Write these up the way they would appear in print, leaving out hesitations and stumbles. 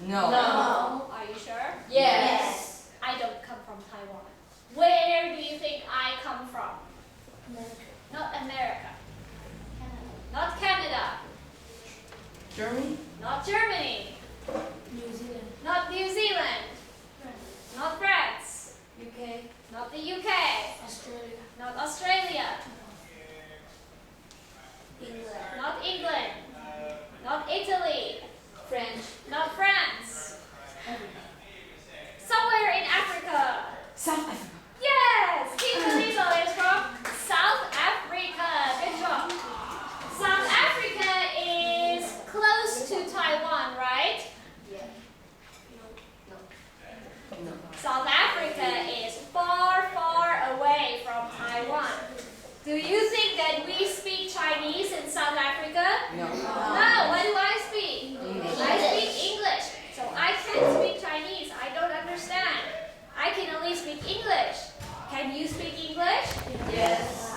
No. No. Are you sure? Yes. I don't come from Taiwan. Where do you think I come from? America. Not America. Canada. Not Canada. Germany? Not Germany. New Zealand. Not New Zealand. France. Not France. UK. Not the UK. Australia. Not Australia. England. Not England. Not Italy. French. Not France. Everywhere. Somewhere in Africa. South Africa. Yes! King Khalifa is from South Africa. Good job. South Africa is close to Taiwan, right? Yeah. No. South Africa is far, far away from Taiwan. Do you think that we speak Chinese in South Africa? No. No. What do I speak? English. I speak English. So I can't speak Chinese. I don't understand. I can only speak English. Can you speak English? Yes.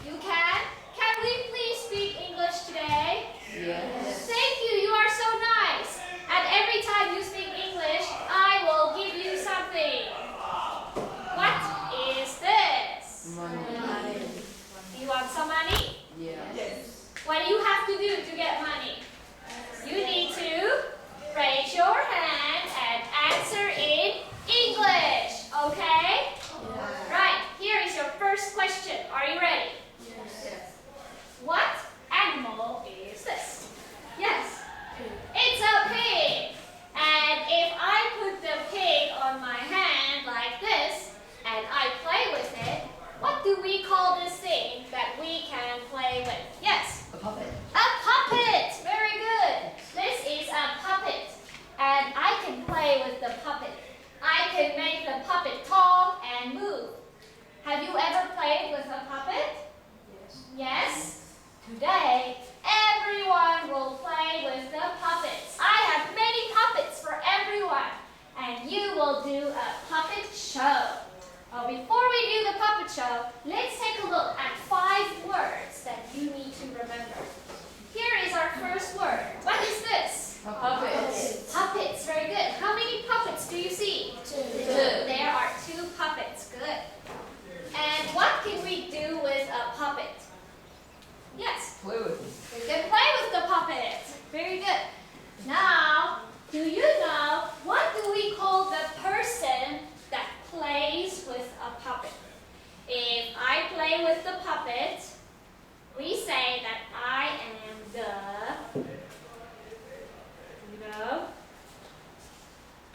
You can? Can we please speak English today? Yes. Thank you. You are so nice. And every time you speak English, I will give you something. What is this? Money. You want some money? Yes. What do you have to do to get money? You need to raise your hand and answer in English. Okay? Right. Here is your first question. Are you ready? Yes. What animal is this? Yes. It's a pig. And if I put the pig on my hand like this and I play with it, what do we call this thing that we can play with? Yes. A puppet. A puppet! Very good. This is a puppet. And I can play with the puppet. I can make the puppet talk and move. Have you ever played with a puppet? Yes. Yes? Today, everyone will play with the puppets. I have many puppets for everyone. And you will do a puppet show. Before we do the puppet show, let's take a look at 5 words that you need to remember. Here is our first word. What is this? Puppets. Puppets. Very good. How many puppets do you see? 2. There are 2 puppets. Good. And what can we do with a puppet? Yes. Play with it. We can play with the puppet. Very good. Now, do you know what do we call the person that plays with a puppet? If I play with the puppet, we say that I am the,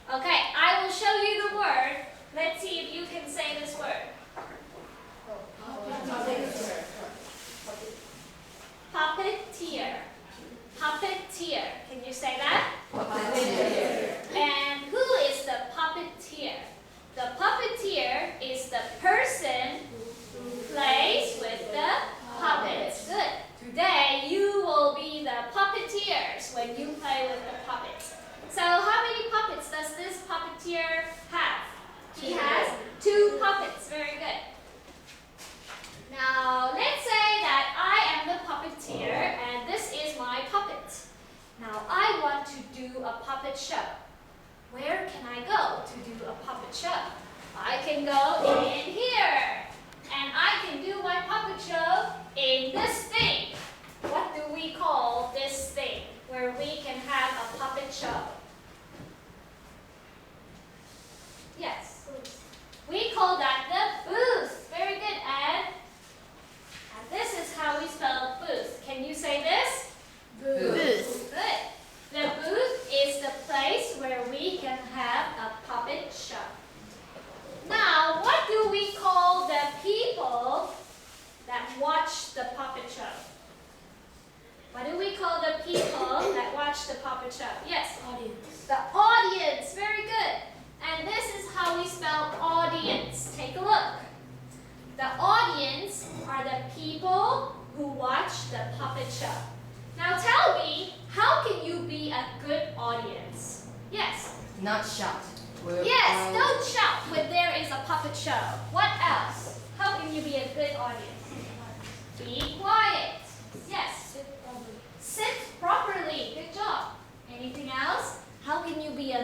Okay, I will show you the word. Let's see if you can say this word. Puppeteer. Puppeteer. Can you say that? And who is the puppeteer? The puppeteer is the person who plays with the puppets. Good. Today you will be the puppeteers when you play with the puppets. So how many puppets does this puppeteer have? He has 2 puppets. Very good. Now let's say that I am the puppeteer and this is my puppet. Now I want to do a puppet show. Where can I go to do a puppet show? I can go in here. And I can do my puppet show in this thing. What do we call this thing where we can have a puppet show? Yes. We call that the booth. Very good, Ed. And this is how we spell booth. Can you say this? Booth. Good. The booth is the place where we can have a puppet show. Now, what do we call the people that watch the puppet show? What do we call the people that watch the puppet show? Yes? Audience. The audience. Very good. And this is how we spell audience. Take a look. The audience are the people who watch the puppet show. Now tell me, how can you be a good audience? Yes. Not shout. Yes, don't shout when there is a puppet show. What else? How can you be a good audience? Be quiet. Yes. Sit properly. Good job. Anything else? How can you be a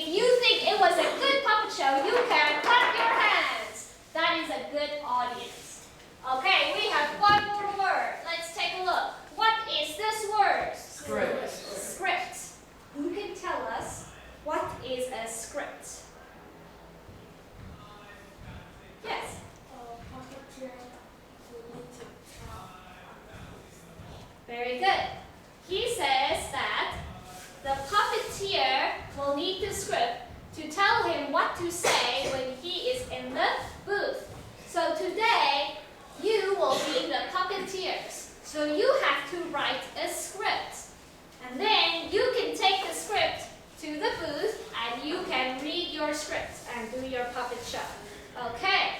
If you think it was a good puppet show, you can clap your hands. That is a good audience. Okay, we have one more word. Let's take a look. What is this word? Script. Script. Who can tell us what is a script? Yes. Very good. He says that the puppeteer will need the script to tell him what to say when he is in the booth. So today, you will be the puppeteers. So you have to write a script. And then you can take the script to the booth and you can read your script and do your puppet show. Okay.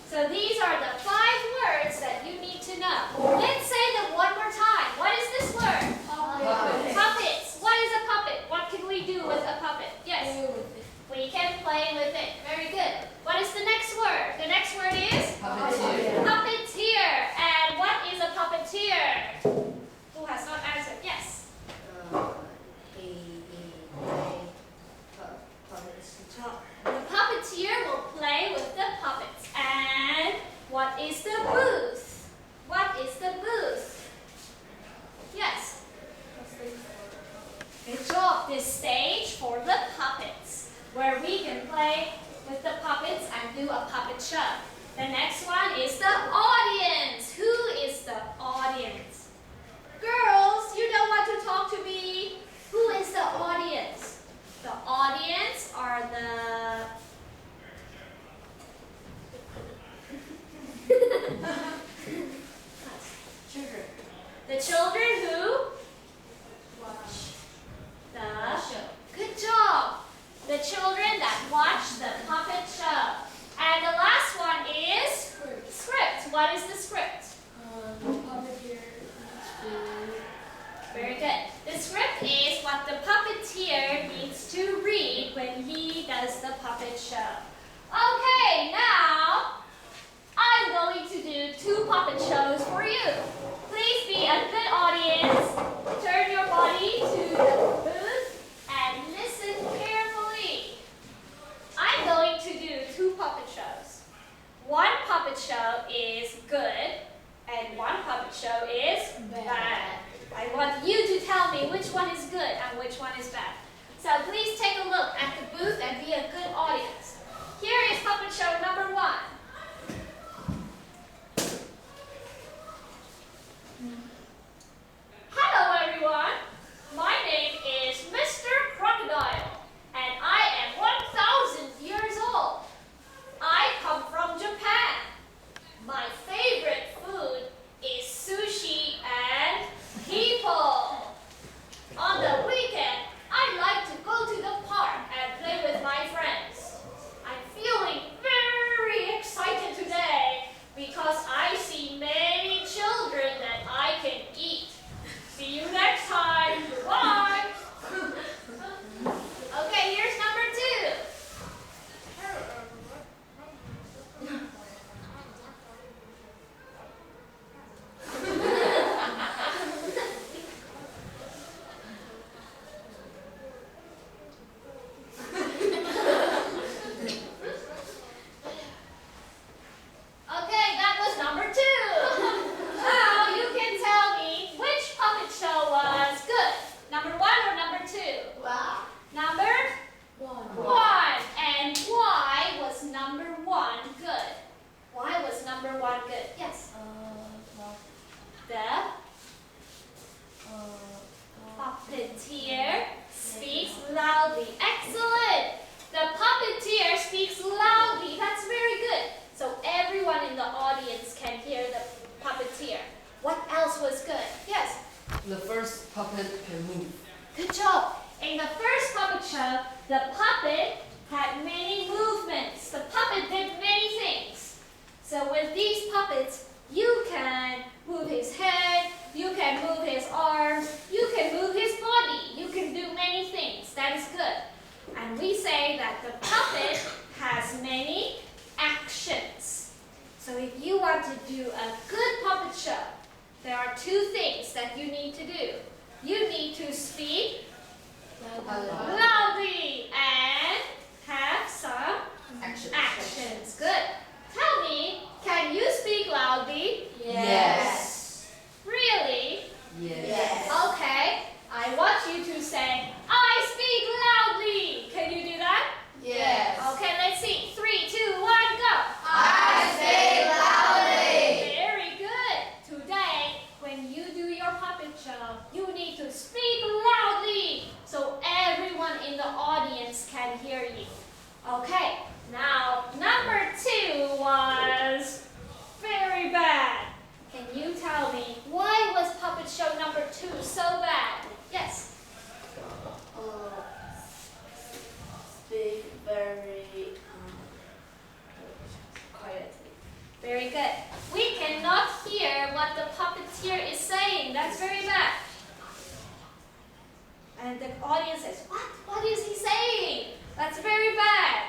So these are the 5 words that you need to know. Let's say them one more time. What is this word? Puppet. Puppets. What is a puppet? What can we do with a puppet? Yes. We can play with it. Very good. What is the next word? The next word is? Puppeteer. Puppeteer. And what is a puppeteer? Who has not answered? Yes. The puppeteer will play with the puppets. And what is the booth? What is the booth? Yes. Good job. This stage for the puppets, where we can play with the puppets and do a puppet show. The next one is the audience. Who is the audience? Girls, you don't want to talk to me. Who is the audience? The audience are the Children. the children who Watch. the Show. good job. The children that watch the puppet show. And the last one is script. What is the script? Very good. The script is what the puppeteer needs to read when he does the puppet show. Okay, now I'm going to do 2 puppet shows for you. Please be a good audience. Turn your body to the booth and listen carefully. I'm going to do 2 puppet shows. One puppet show is good and one puppet show is bad. I want you to tell me which one is good and which one is bad. So please take a look at the booth and be a good audience. Here is puppet show number 1. Hello everyone. My name is Mr. Crocodile and I am 1,000 years old. I come from Japan. My favorite food is sushi and people. On the weekend, I like to go to the park and play with my friends. I'm feeling very excited today because I see many children that I can eat. See you next time. Bye. Okay, here's number 2. Okay, that was number 2. Now you can tell me which puppet show was good. Number 1 or number 2? Wow. Number 1. And why was number 1 good? Why was number 1 good? Yes. The puppeteer speaks loudly. Excellent. The puppeteer speaks loudly. That's very good. So everyone in the audience can hear the puppeteer. What else was good? Yes. The first puppet can move. Good job. In the first puppet show, the puppet had many movements. The puppet did many things. So with these puppets, you can move his head, you can move his arms, you can move his body. You can do many things. That is good. And we say that the puppet has many actions. So if you want to do a good puppet show, there are 2 things that you need to do. You need to speak loudly and Action. Actions. Good. Tell me, can you speak loudly? Yes. Really? Yes. Okay. I want you to say, I speak loudly. Can you do that? Yes. Okay, let's see. 3, 2, 1, go. I speak loudly. Very good. Today, when you do your puppet show, you need to speak loudly so everyone in the audience can hear you. Okay, now number 2 was very bad. Can you tell me why was puppet show number 2 so bad? Yes. Speak very quietly. Very good. We cannot hear what the puppeteer is saying. That's very bad. And the audience says, what? What is he saying? That's very bad.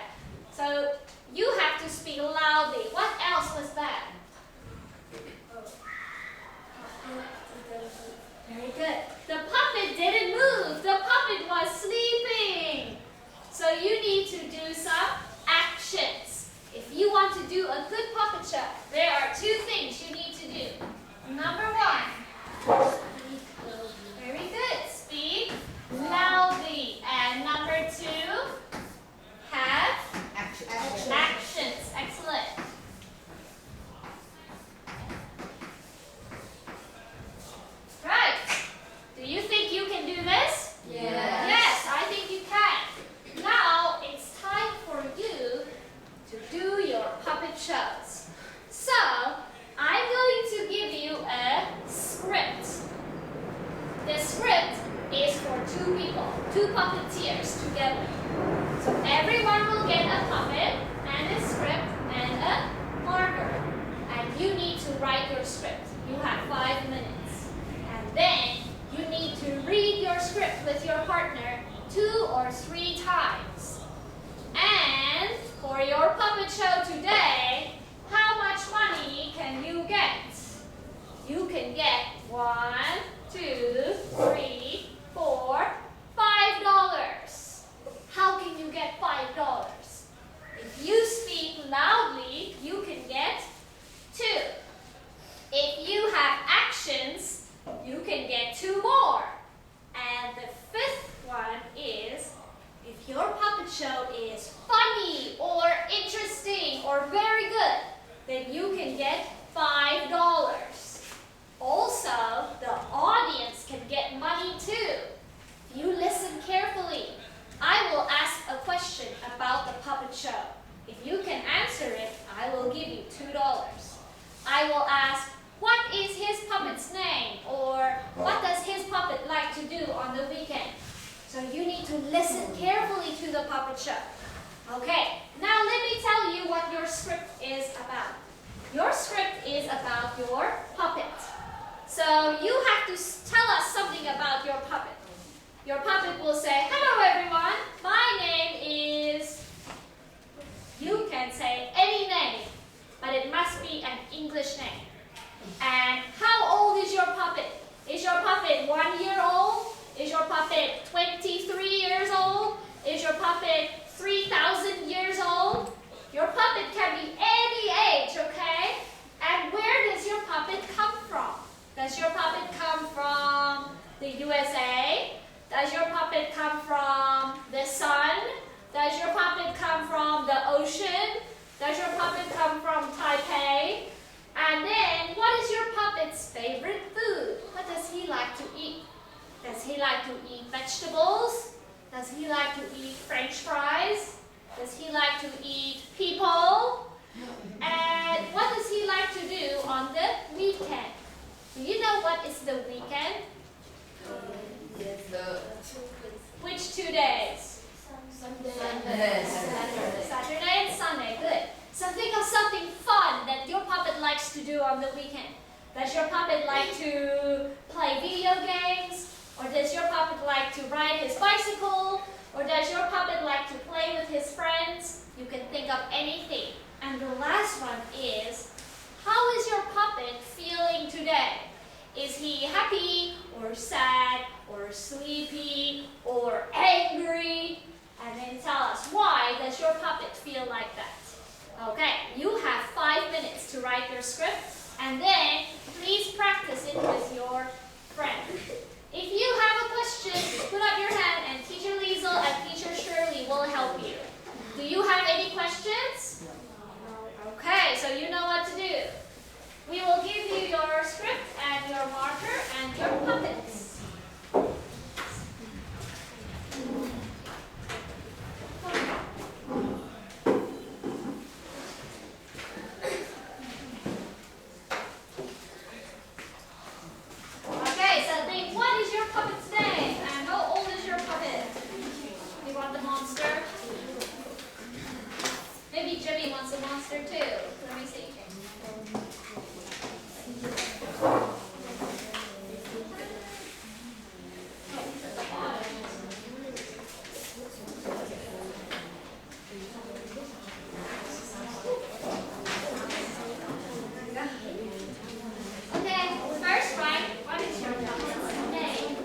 So you have to speak loudly. What else was bad? Very good. The puppet didn't move. The puppet was sleeping. So you need to do some actions. If you want to do a good puppet show, there are 2 things you need to do. Number 1, very good, speak loudly. And number 2, have Action. actions. Excellent. Right. Do you think you can do this? Yes. Yes, I think you can. Now it's time for you to do your puppet shows. So, I'm going to give you a script. The script is for 2 people, 2 puppeteers together. So everyone will get a puppet and a script and a marker. And you need to write your script. You have 5 minutes. And then you need to read your script with your partner 2 or 3 times. And for your puppet show today, how much money can you get? You can get $1, 2, 3, 4, $5. How can you get $5? If you speak loudly, you can get 2. If you have actions, you can get 2 more. And the 5th one is, if your puppet show is funny or interesting or very good, then you can get $5. Also, the audience can get money too. If you listen carefully, I will ask a question about the puppet show. If you can answer it, I will give you $2. I will ask, what is his puppet's name? Or what does his puppet like to do on the weekend? So you need to listen carefully to the puppet show. Okay, now let me tell you what your script is about. Your script is about your puppet. So you have to tell us something about your puppet. Your puppet will say, hello everyone, my name is... You can say any name, but it must be an English name. And how old is your puppet? Is your puppet 1 year old? Is your puppet 23 years old? Is your puppet 3,000 years old? Your puppet can be any age, okay? And where does your puppet come from? Does your puppet come from the USA? Does your puppet come from the sun? Does your puppet come from the ocean? Does your puppet come from Taipei? And then, what is your puppet's favorite food? What does he like to eat? Does he like to eat vegetables? Does he like to eat French fries? Does he like to eat people? And what does he like to do on the weekend? Do you know what is the weekend? Yes. Which 2 days? Saturday and Sunday. Good. So think of something fun that your puppet likes to do on the weekend. Does your puppet like to play video games? Or does your puppet like to ride his bicycle? Or does your puppet like to play with his friends? You can think of anything. And the last one is, how is your puppet feeling today? Is he happy or sad or sleepy or angry? and then tell us why does your puppet feel like that. Okay, you have 5 minutes to write your script, and then please practice it with your friend. If you have a question, put up your hand and Teacher Liesel and Teacher Shirley will help you. Do you have any questions? Okay, so you know what to do. We will give you your script and your marker and your puppets. Okay, so think, what is your puppet's name? And how old is your puppet? You want the monster? Maybe Jimmy wants a monster too. Let me see. Okay, first write, what is your puppet's name?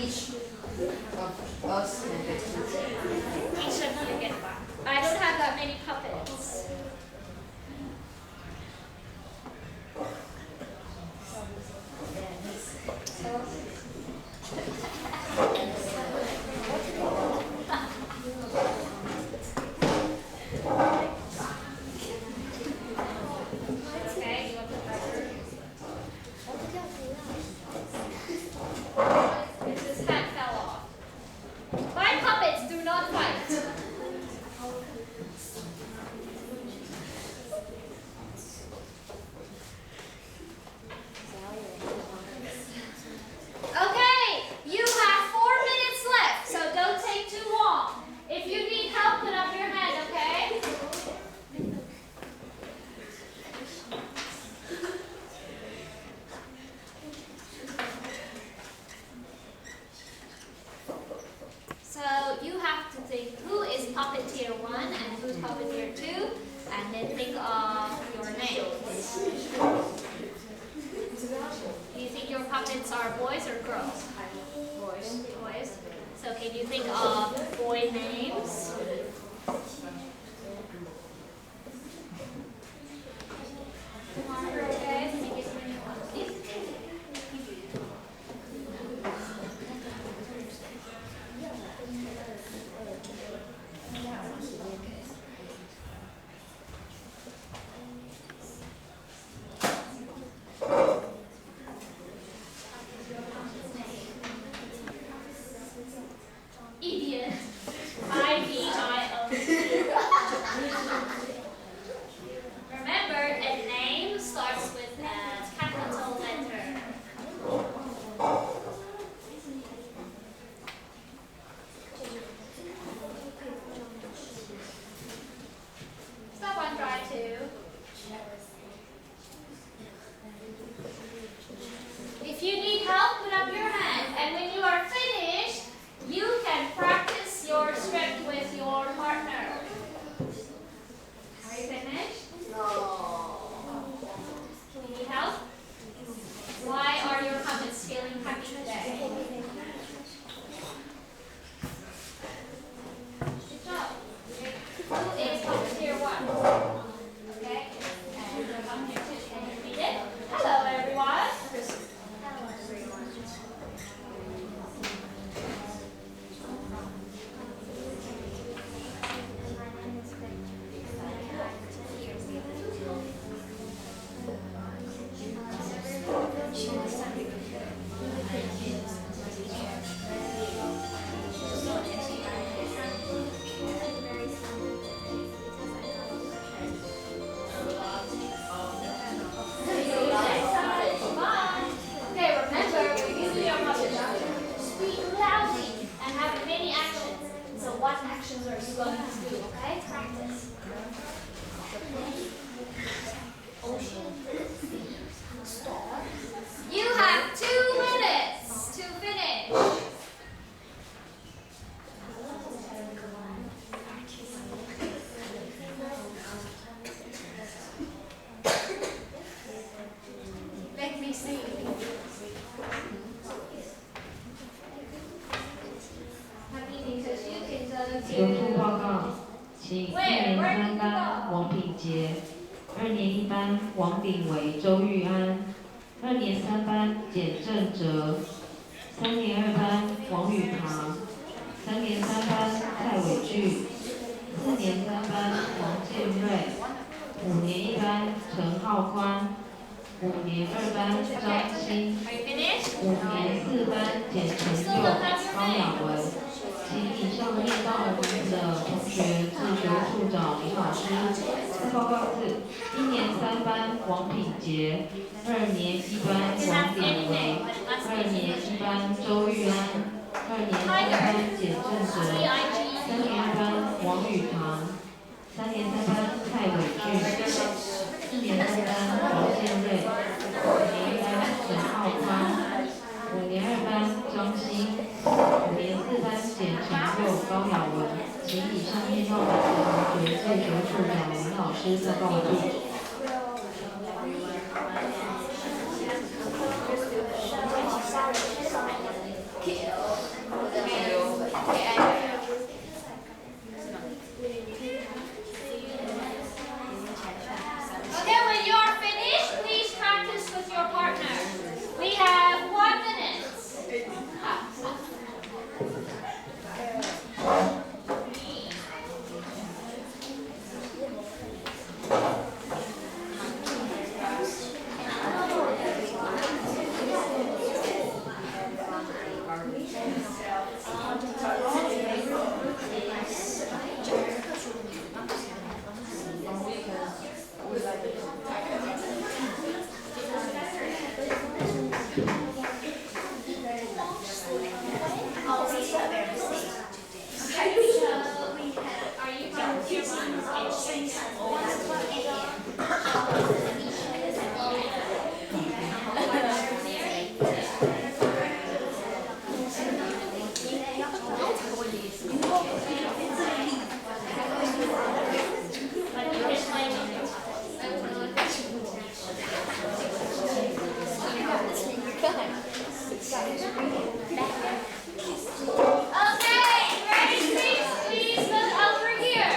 Each of us will get two. Each of you get one. I don't have that many puppets. Okay, you want the marker? His hat fell off. My puppets do not fight. Okay, you have 4 minutes left, so don't take too long. If you need help, put up your hand, okay? So you have to think who is puppeteer 1 and who's puppeteer 2, and then think of your names. Do you think your puppets are boys or girls? Boys. Boys. So can you think of boy names? Okay, think as many as you want. Idiot. I-D-I-O-T. Remember, a name starts with a capital letter. Stop on try two. If you need help, put up your hand. And when you are finished, you can practice your script with your partner. Are you finished? No. You need help? Why are your puppets feeling happy today? Good job. Who is puppeteer 1? Okay. And your puppeteer 2. Can you read it? Hello, everyone. Bye. Okay, remember, when you do your puppet show, speak loudly and have many actions. So what actions are you going to do, okay? Practice. You have 2 minutes to finish. 有副报告，请1年3班王品杰，2年1班王鼎维、周玉安，2年3班简正哲，3年2班王宇堂，3年3班蔡伟俊，4年3班王建瑞，5年1班陈浩宽，5年2班张欣，Are you finished? ，5年4班简成佑、高雅文。请以上念到名字的同学自学处找林老师。报告是：1年3班王品杰，2年1班王鼎维，2年1班周玉安，2年3班简正哲，3年2班王宇堂，3年3班蔡伟俊，4年3班王建瑞，5年1班陈浩宽，5年2班张欣，5年4班简成佑、高雅文，请以上念到名字的同学自学处长林老师再报完毕。Okay, when you are finished, please practice with your partner. We have 1 minute. Are you volunteer Okay, ready? Please look over here.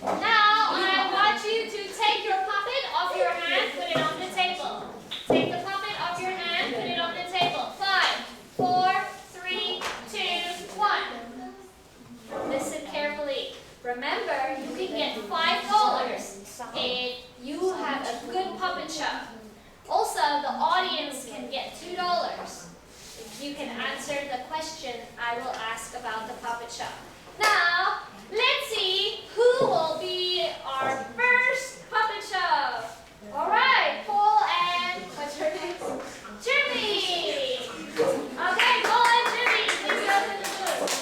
Now I want you to take your puppet off your hand, put it on the table. Take the puppet off your hand, put it on the table. 5, 4, 3, 2, 1. Listen carefully. Remember, you can get $5 if you have a good puppet show. Also, the audience can get $2 if you can answer the question I will ask about the puppet show. Now, let's see who will be our first puppet show. All right, Paul and what's your name? Jimmy. Okay, Paul and Jimmy, please go to the booth.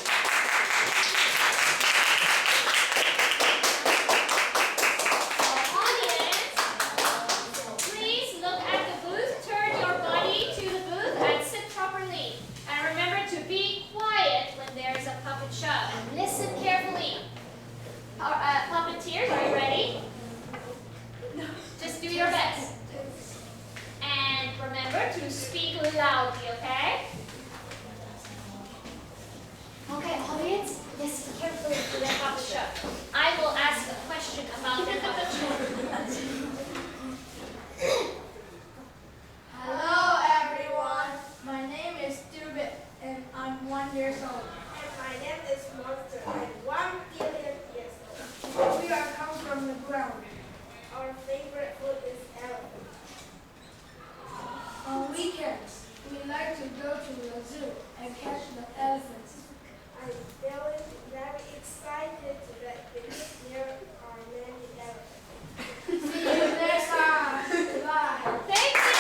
Audience, please look at the booth, turn your body to the booth and sit properly. And remember to be quiet when there is a puppet show and listen carefully. Puppeteers, are you ready? No. Just do your best. And remember to speak loudly, okay? Okay, audience, listen carefully to the puppet show. I will ask a question about the puppet show. Hello everyone, my name is Stubit and I'm 1 year old. And my name is Monster. I'm 1 billion years old. We are come from the ground. Our favorite food is elephant. On weekends, we like to go to the zoo and catch the elephants. I'm feeling very excited that because there are many elephants. See you next time. Bye. Thank you.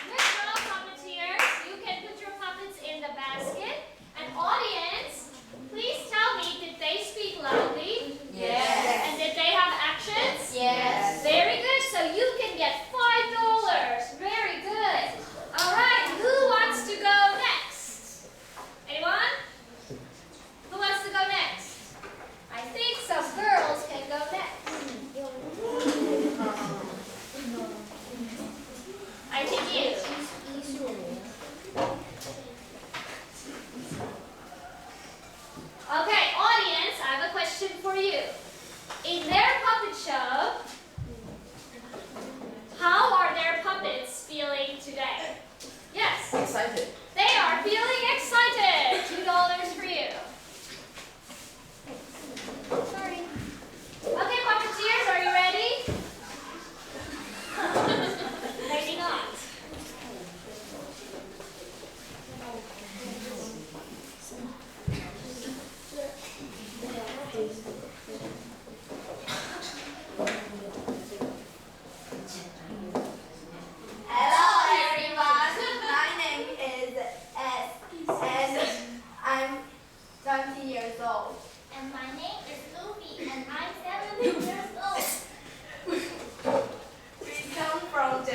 Good job, puppeteers. You can put your puppets in the basket. And audience, please tell me, did they speak loudly? Yes. And did they have actions? Yes. Very good. So you can get $5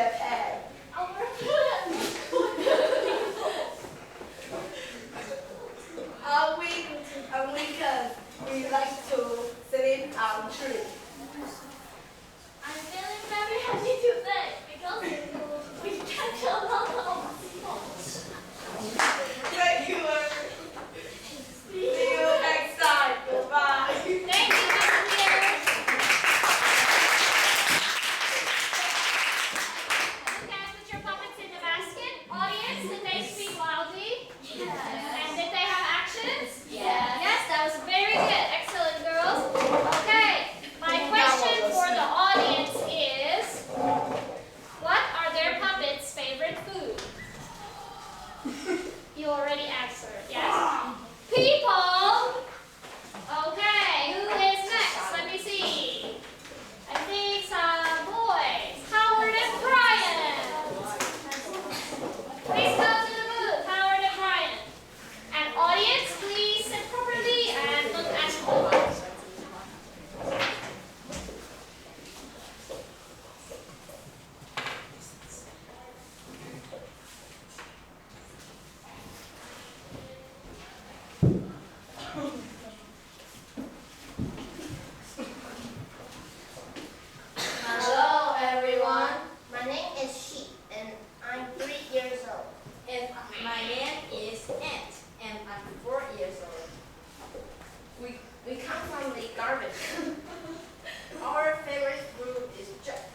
Japan. On weekends, we like to sleep on trees. I'm feeling very happy today because we catch a lot of fish. Thank you. See you next time. Goodbye. Thank you, volunteers. You guys put your puppets in the basket. Audience, did they speak loudly? Yes. And did they have actions? Yes. Yes, that was very good. Excellent, girls. Okay, my question for the audience is, what are their puppets' favorite food? You already answered, yes? People! Okay, who is next? Let me see. I think some boys. Howard and Brian. Please come to the booth, Howard and Brian. And audience, please sit properly and look at home. Hello everyone. My name is She and I'm 3 years old. And my name is Ant, and I'm 4 years old. We come from the garbage. Our favorite food is junk.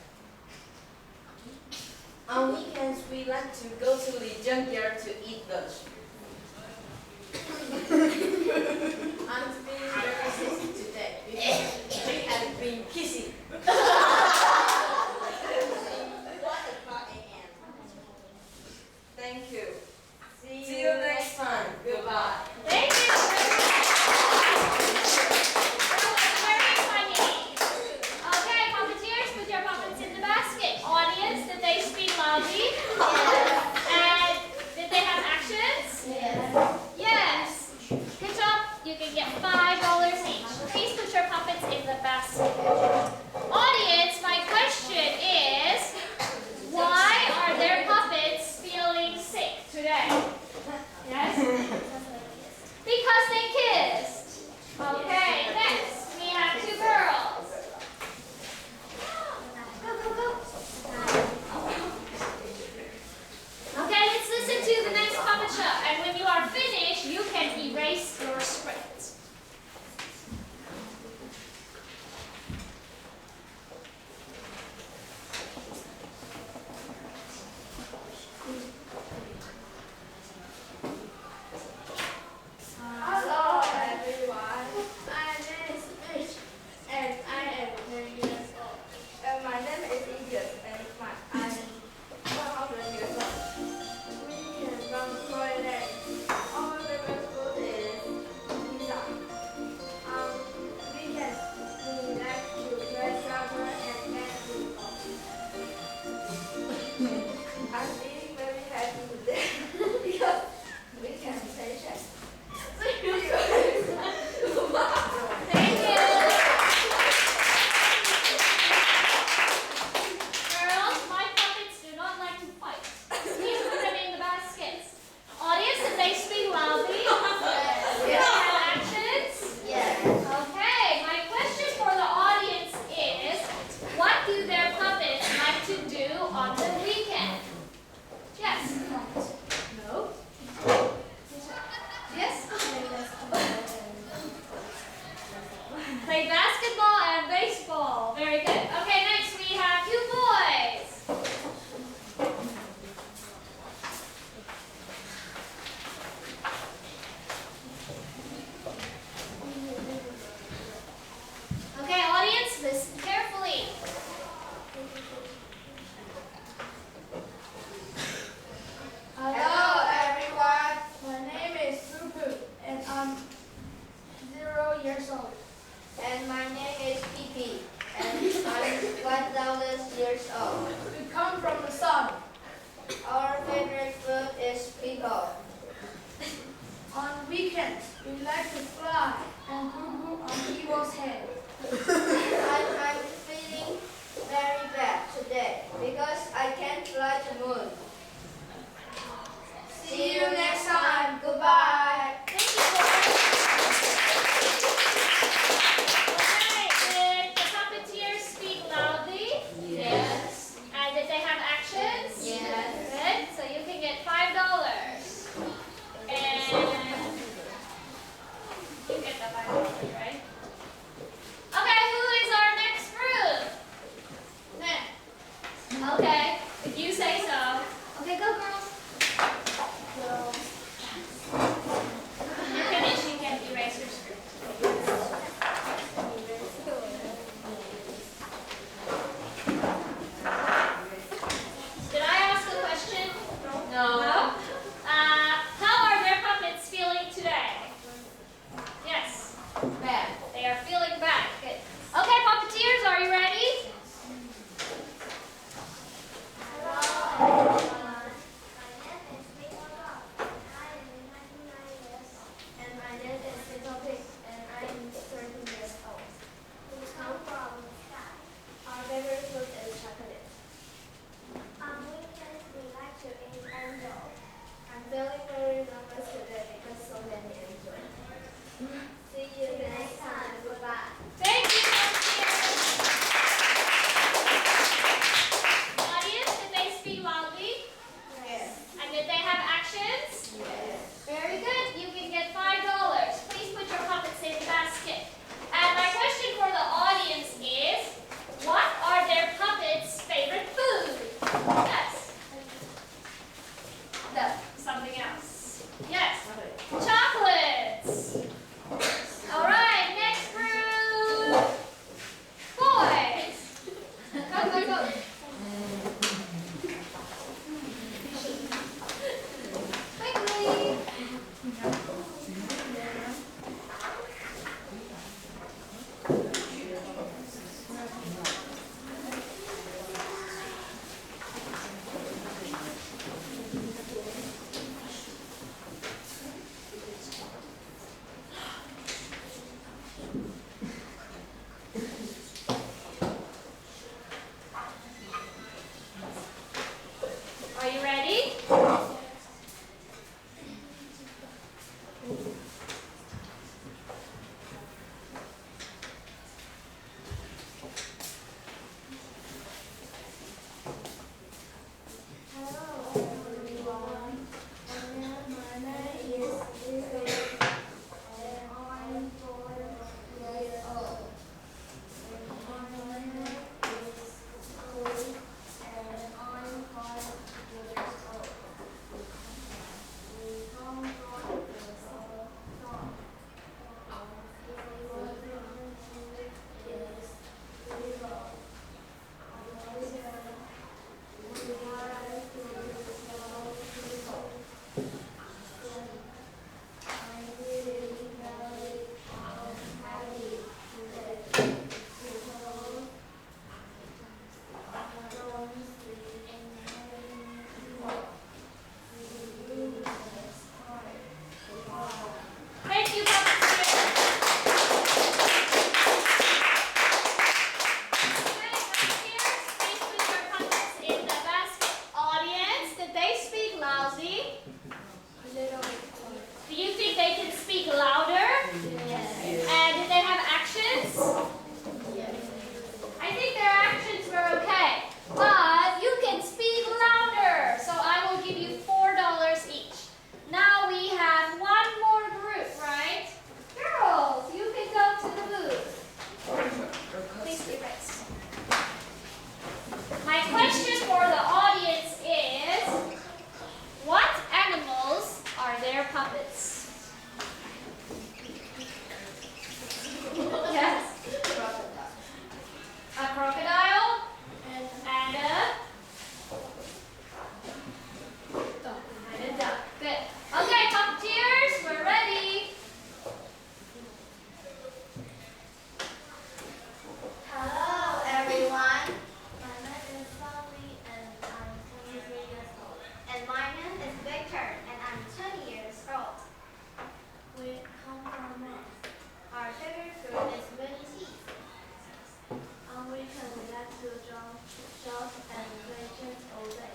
On weekends, we like to go to the junkyard to eat lunch. I'm feeling very sexy today because we have been kissing. Thank you. See you next time. Goodbye. Thank you. That was very funny. Okay, puppeteers, put your puppets in the basket. Audience, did they speak loudly? And did they have actions? Yes. Good job. You can get $5 each. Please put your puppets in the basket. Audience, my question is, why are their puppets feeling sick today? Yes? Because they kissed. Okay, next we have 2 girls. Go, go, go. Okay, let's listen to the next puppet show. And when you are finished, you can erase your script. Hello everyone. My name is Mitch and I am 10 years old. And my name is Idiot, and I'm 100 years old. We can run toilet. Our favorite food is pizza. Weekends we like to play soccer and get football. I'm feeling very happy today because we can play chess. See you. Thank you. Girls, my puppets do not like to fight. Please put them in the baskets. Audience, did they speak loudly? Did they have actions? Yes. Okay, my question for the audience is, what do their puppets like to do on the weekend? Yes. No, something else. Yes. Chocolates. All right, next group. Boys. Go, go, go. Quickly. Are you ready? Hello everyone. My name is Lisa and I'm 4 years old. My name is Chloe and I'm 5 years old. We come from the south side. Our favorite food is river. We like to follow people. I'm really very happy today because I don't see any people. See you next time. Goodbye. Thank you, puppeteer. Okay, puppeteers, please put your puppets in the basket. Audience, did they speak lousy? Do you think they can speak louder? And did they have actions? I think their actions were okay. But you can speak louder. So I will give you $4 each. Now we have one more group, right? Girls, you can go to the booth. Please be raised. My question for the audience is, what animals are their puppets? Yes. A crocodile and a duck. Good. Okay, puppeteers, we're ready. Hello everyone. My name is Sally and I'm 23 years old. And my name is Victor and I'm 20 years old. We come from Mass. Our favorite food is mini cheese. On weekend we like to jump, shop and play chess all day.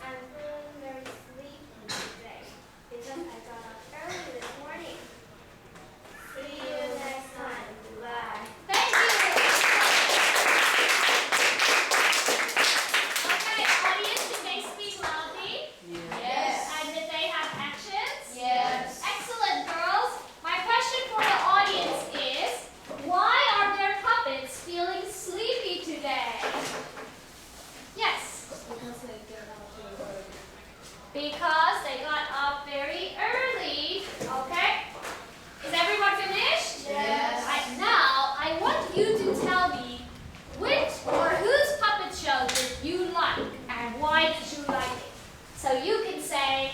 I'm feeling very sleepy today because I got up early this morning. See you next time. Goodbye. Thank you. Okay, audience, did they speak loudly? Yes. And did they have actions? Yes. Excellent, girls. My question for the audience is, why are their puppets feeling sleepy today? Yes. Because they got up very early. Okay. Is everyone finished? Yes. Now, I want you to tell me which or whose puppet show did you like and why did you like it? So you can say,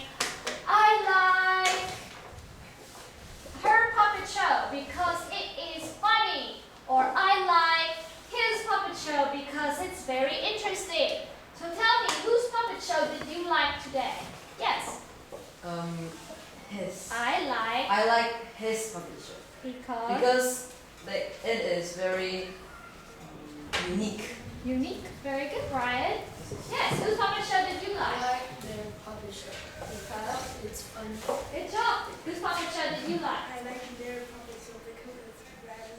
I like her puppet show because it is funny, or I like his puppet show because it's very interesting. So tell me, whose puppet show did you like today? Yes. His. I I like his puppet show because it is very unique. unique. Very good, Brian. Yes, whose puppet show did you like? like their puppet show because it's fun. Good job. Whose puppet show did you like? I like their puppet show because it's very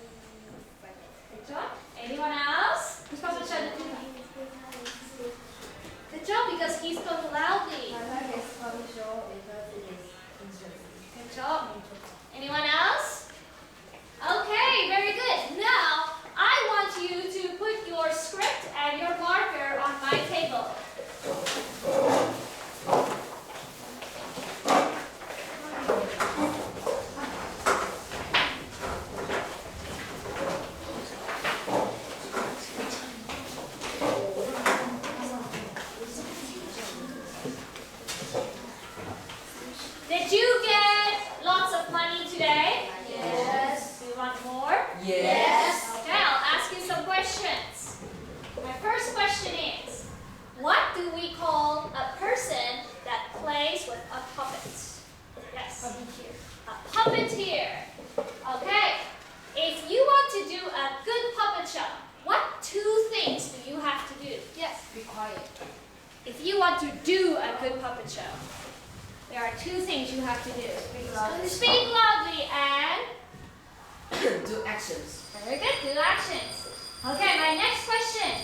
funny. Good job. Anyone else? Whose puppet show did you like? Good job, because he spoke loudly. I like his puppet show because it is interesting. Good job. Anyone else? Okay, very good. Now, I want you to put your script and your marker on my table. do a good puppet show? There are two things you have to do. Speak loudly and Do actions. very good, do actions. Okay, my next question.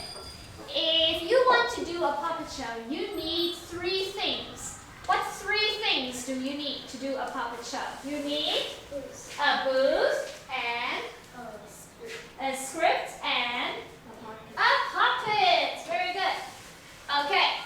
If you want to do a puppet show, you need three things. What three things do you need to do a puppet show? You need a booth and a script and a puppet. Very good. Okay.